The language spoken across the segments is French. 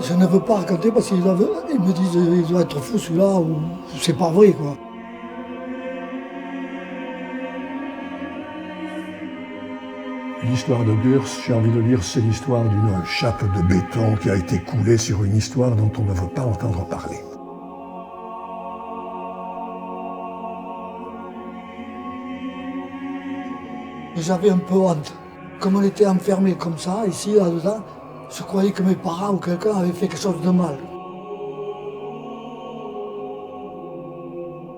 Je ne veux pas raconter parce qu'ils me disent il doit être fou celui-là ou c'est pas vrai quoi. L'histoire de Gurs, j'ai envie de dire, c'est l'histoire d'une chape de béton qui a été coulée sur une histoire dont on ne veut pas entendre parler. J'avais un peu honte. Comme on était enfermés comme ça, ici, là-dedans, je croyais que mes parents ou quelqu'un avait fait quelque chose de mal.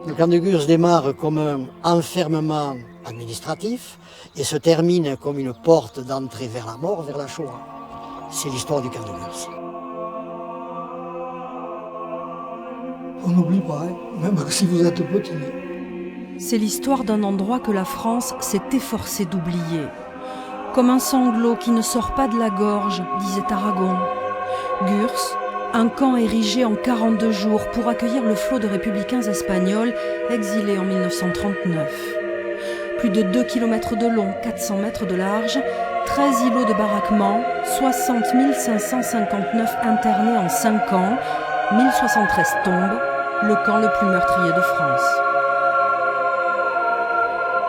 Le camp de Gurs démarre comme un enfermement administratif et se termine comme une porte d'entrée vers la mort, vers la Shoah. C'est l'histoire du camp de Gurs. On n'oublie pas, hein, même si vous êtes petit. C'est l'histoire d'un endroit que la France s'est efforcée d'oublier. Comme un sanglot qui ne sort pas de la gorge, disait Aragon. Gurs, un camp érigé en 42 jours pour accueillir le flot de républicains espagnols exilés en 1939. Plus de 2 km de long, 400 mètres de large, 13 îlots de baraquements, 60 559 internés en 5 ans, 1073 tombes, le camp le plus meurtrier de France.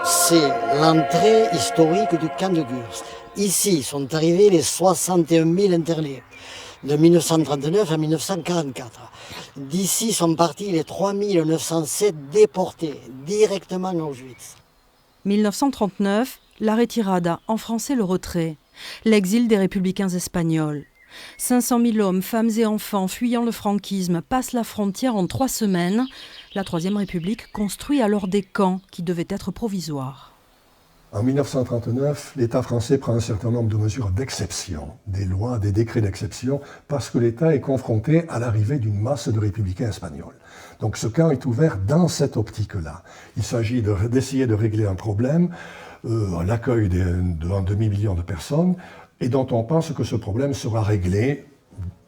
C'est l'entrée historique du camp de Gurs. Ici sont arrivés les 61 000 internés, de 1939 à 1944. D'ici sont partis les 3 907 déportés, directement à Auschwitz. 1939, la retirada, en français le retrait, l'exil des républicains espagnols. 500 000 hommes, femmes et enfants fuyant le franquisme passent la frontière en 3 semaines. La Troisième République construit alors des camps qui devaient être provisoires. En 1939, l'État français prend un certain nombre de mesures d'exception, des lois, des décrets d'exception, parce que l'État est confronté à l'arrivée d'une masse de républicains espagnols. Donc ce camp est ouvert dans cette optique-là. Il s'agit d'essayer de régler un problème, l'accueil d'un demi-million de personnes, et dont on pense que ce problème sera réglé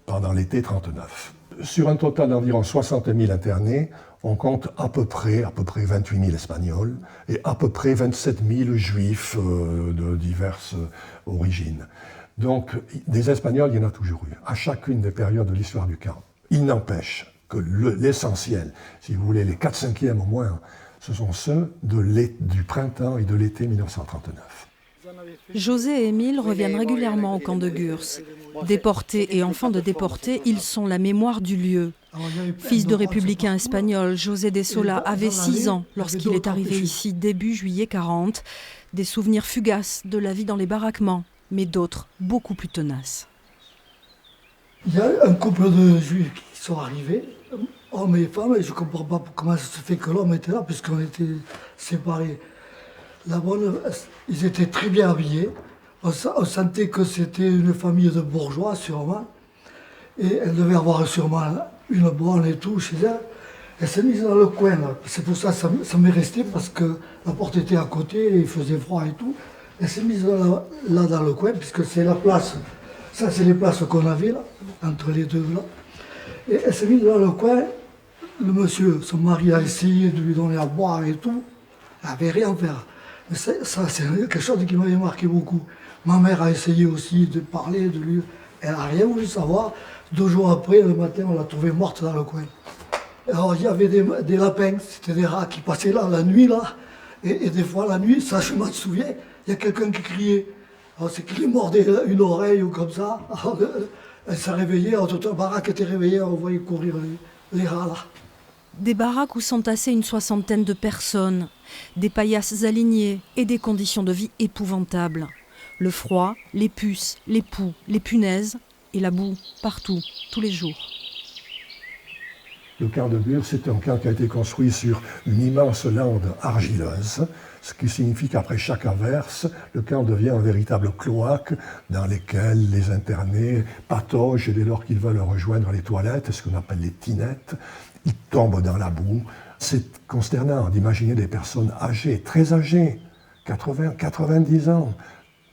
pendant l'été 1939. Sur un total d'environ 60 000 internés, on compte à peu près 28 000 Espagnols et à peu près 27 000 Juifs de diverses origines. Donc, des Espagnols, il y en a toujours eu, à chacune des périodes de l'histoire du camp. Il n'empêche que l'essentiel, si vous voulez, les 4/5 au moins, ce sont ceux du printemps et de l'été 1939. José et Émile reviennent régulièrement au camp de Gurs. Déportés et enfants de déportés, ils sont la mémoire du lieu. Fils de républicains espagnols, José de Sola avait 6 ans lorsqu'il est arrivé ici début juillet 40. Des souvenirs fugaces de la vie dans les baraquements, mais d'autres beaucoup plus tenaces. Il y a un couple de juifs qui sont arrivés, hommes et femmes, et je ne comprends pas comment ça se fait que l'homme était là, puisqu'on était séparés. La bonne, ils étaient très bien habillés. On sentait que c'était une famille de bourgeois, sûrement. Et elle devait avoir sûrement une bonne et tout chez elle. Elle s'est mise dans le coin, là. C'est pour ça que ça m'est resté, parce que la porte était à côté, et il faisait froid et tout. Elle s'est mise là dans le coin, puisque c'est la place. Ça, c'est les places qu'on avait, là, entre les deux, là. Et elle s'est mise dans le coin. Le monsieur, son mari, a essayé de lui donner à boire et tout. Elle n'avait rien à faire. Mais ça, c'est quelque chose qui m'avait marqué beaucoup. Ma mère a essayé aussi de parler de lui. Elle n'a rien voulu savoir. 2 jours après, le matin, on l'a trouvée morte dans le coin. Alors, il y avait des lapins, c'était des rats qui passaient là, la nuit, là. Et des fois, la nuit, ça, je m'en souviens, il y a quelqu'un qui criait. Alors, c'est qu'il mordait une oreille ou comme ça. Alors, elle s'est réveillée, alors, toute la baraque était réveillée, on voyait courir les rats, là. Des baraques où s'entassaient une 60aine de personnes, des paillasses alignées et des conditions de vie épouvantables. Le froid, les puces, les poux, les punaises et la boue partout, tous les jours. Le camp de Gurs, c'est un camp qui a été construit sur une immense lande argileuse, ce qui signifie qu'après chaque averse, le camp devient un véritable cloaque dans lequel les internés pataugent et dès lors qu'ils veulent rejoindre les toilettes, ce qu'on appelle les tinettes, ils tombent dans la boue. C'est consternant d'imaginer des personnes âgées, très âgées, 80, 90 ans,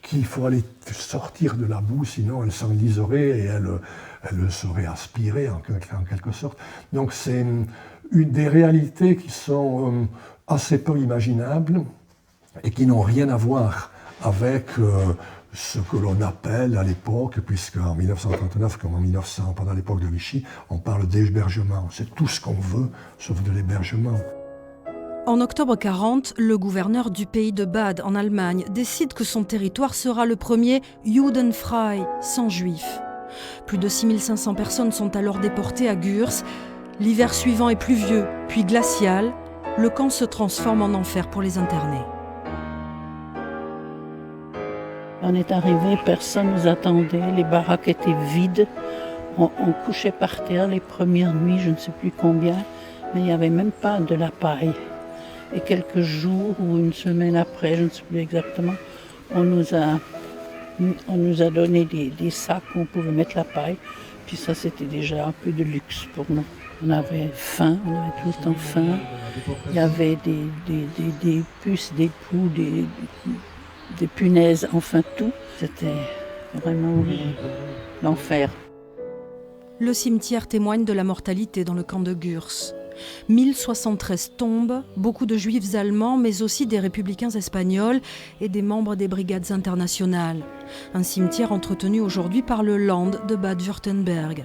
qu'il faut aller sortir de la boue, sinon elles s'enliseraient et elles seraient aspirées en quelque sorte. Donc c'est une des réalités qui sont assez peu imaginables et qui n'ont rien à voir avec ce que l'on appelle à l'époque, puisqu'en 1939 comme en 1900, pendant l'époque de Vichy, on parle d'hébergement. C'est tout ce qu'on veut, sauf de l'hébergement. En octobre 40, le gouverneur du pays de Bade, en Allemagne, décide que son territoire sera le premier Judenfrei, sans juifs. Plus de 6500 personnes sont alors déportées à Gurs. L'hiver suivant est pluvieux, puis glacial. Le camp se transforme en enfer pour les internés. On est arrivé, personne ne nous attendait, les baraques étaient vides. On couchait par terre les premières nuits, je ne sais plus combien, mais il n'y avait même pas de la paille. Et quelques jours ou une semaine après, je ne sais plus exactement, on nous a donné des sacs où on pouvait mettre la paille. Puis ça, c'était déjà un peu de luxe pour nous. On avait faim, on avait tout le temps faim. Il y avait des puces, des poux, des punaises, enfin tout. C'était vraiment l'enfer. Le cimetière témoigne de la mortalité dans le camp de Gurs. 1073 tombes, beaucoup de juifs allemands, mais aussi des républicains espagnols et des membres des brigades internationales. Un cimetière entretenu aujourd'hui par le Land de Bade-Württemberg.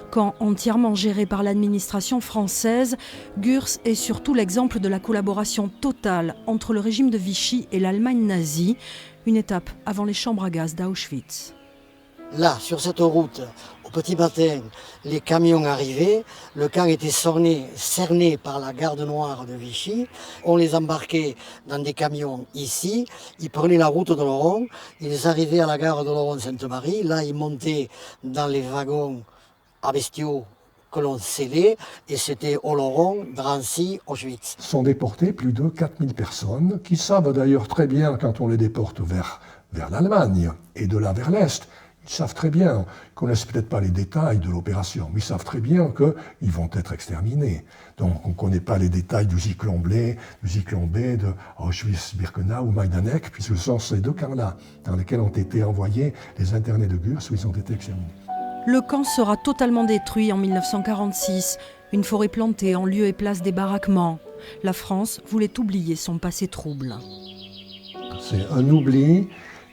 Camp entièrement géré par l'administration française, Gurs est surtout l'exemple de la collaboration totale entre le régime de Vichy et l'Allemagne nazie, une étape avant les chambres à gaz d'Auschwitz. Là, sur cette route, au petit matin, les camions arrivaient, le camp était cerné par la garde noire de Vichy, on les embarquait dans des camions ici, ils prenaient la route de Laurent, ils arrivaient à la gare de Laurent-Sainte-Marie, là ils montaient dans les wagons à bestiaux que l'on scellait, et c'était Oloron, Drancy, Auschwitz. Sont déportées plus de 4000 personnes, qui savent d'ailleurs très bien, quand on les déporte vers l'Allemagne, et de là vers l'Est, ils savent très bien, ils ne connaissent peut-être pas les détails de l'opération, mais ils savent très bien qu'ils vont être exterminés. Donc on ne connaît pas les détails du Zyklon B, de Auschwitz-Birkenau ou Majdanek, puisque ce sont ces deux camps-là dans lesquels ont été envoyés les internés de Gurs, où ils ont été exterminés. Le camp sera totalement détruit en 1946, une forêt plantée en lieu et place des baraquements. La France voulait oublier son passé trouble. C'est un oubli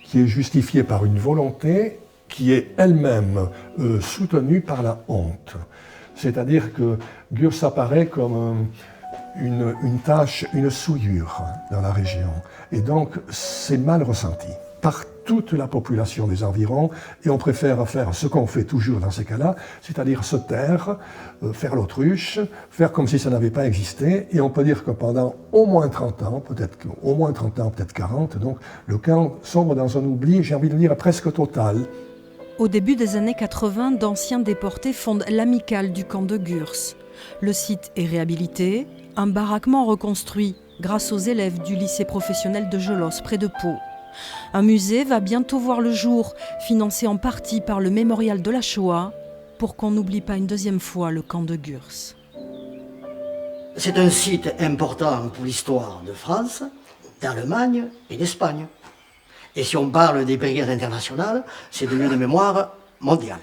qui est justifié par une volonté qui est elle-même soutenue par la honte. C'est-à-dire que Gurs apparaît comme une tâche, une souillure dans la région. Et donc, c'est mal ressenti par toute la population des environs, et on préfère faire ce qu'on fait toujours dans ces cas-là, c'est-à-dire se taire, faire l'autruche, faire comme si ça n'avait pas existé, et on peut dire que pendant au moins 30 ans, peut-être 40, donc le camp sombre dans un oubli, j'ai envie de dire presque total. Au début des années 80, d'anciens déportés fondent l'amicale du camp de Gurs. Le site est réhabilité, un baraquement reconstruit grâce aux élèves du lycée professionnel de Gelos, près de Pau. Un musée va bientôt voir le jour, financé en partie par le mémorial de la Shoah, pour qu'on n'oublie pas une deuxième fois le camp de Gurs. C'est un site important pour l'histoire de France, d'Allemagne et d'Espagne. Et si on parle des brigades internationales, c'est devenu de mémoire mondiale.